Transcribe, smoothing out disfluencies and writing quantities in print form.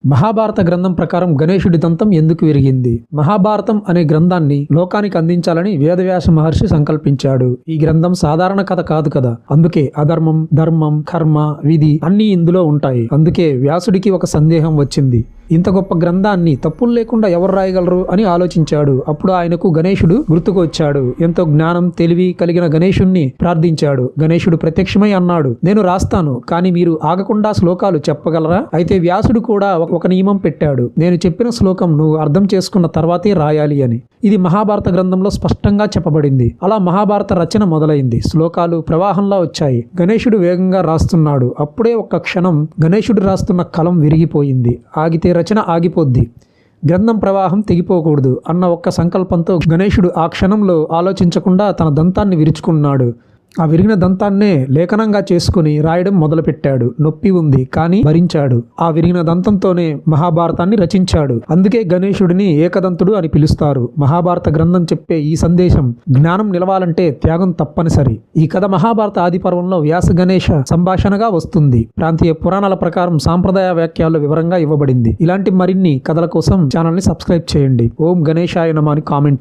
మహాభారత గ్రంథం ప్రకారం గణేశుడి దంతం ఎందుకు విరిగింది? మహాభారతం అనే గ్రంథాన్ని లోకానికి అందించాలని వేదవ్యాస మహర్షి సంకల్పించాడు. ఈ గ్రంథం సాధారణ కథ కాదు కదా. అందుకే అధర్మం, ధర్మం, కర్మ, విధి అన్నీ ఇందులో ఉంటాయి. అందుకే వ్యాసుడికి ఒక సందేహం వచ్చింది. ఇంత గొప్ప గ్రంథాన్ని తప్పులు లేకుండా ఎవరు రాయగలరు అని ఆలోచించాడు. అప్పుడు ఆయనకు గణేశుడు గుర్తుకు వచ్చాడు. ఎంతో జ్ఞానం, తెలివి కలిగిన గణేశుణ్ణి ప్రార్థించాడు. గణేశుడు ప్రత్యక్షమై అన్నాడు, నేను రాస్తాను, కానీ మీరు ఆగకుండా శ్లోకాలు చెప్పగలరా? అయితే వ్యాసుడు కూడా ఒక నియమం పెట్టాడు. నేను చెప్పిన శ్లోకం నువ్వు అర్థం చేసుకున్న తర్వాతే రాయాలి అని. ఇది మహాభారత గ్రంథంలో స్పష్టంగా చెప్పబడింది. అలా మహాభారత రచన మొదలైంది. శ్లోకాలు ప్రవాహంలా వచ్చాయి. గణేశుడు వేగంగా రాస్తున్నాడు. అప్పుడే ఒక్క క్షణం గణేశుడు రాస్తున్న కలం విరిగిపోయింది. ఆగితే రచన ఆగిపోద్ది, గ్రంథం ప్రవాహం తెగిపోకూడదు అన్న ఒక్క సంకల్పంతో గణేశుడు ఆ క్షణంలో ఆలోచించకుండా తన దంతాన్ని విరుచుకున్నాడు. ఆ విరిగిన దంతాన్నే లేఖనంగా చేసుకుని రాయడం మొదలుపెట్టాడు. నొప్పి ఉంది, కానీ భరించాడు. ఆ విరిగిన దంతంతోనే మహాభారతాన్ని రచించాడు. అందుకే గణేశుడిని ఏకదంతుడు అని పిలుస్తారు. మహాభారత గ్రంథం చెప్పే ఈ సందేశం, జ్ఞానం నిలవాలంటే త్యాగం తప్పనిసరి. ఈ కథ మహాభారత ఆది పర్వంలో వ్యాస గణేశ సంభాషణగా వస్తుంది. ప్రాంతీయ పురాణాల ప్రకారం సాంప్రదాయ వాక్యాల్లో వివరంగా ఇవ్వబడింది. ఇలాంటి మరిన్ని కథల కోసం ఛానల్ని సబ్స్క్రైబ్ చేయండి. ఓం గణేశాయ నమః అని కామెంట్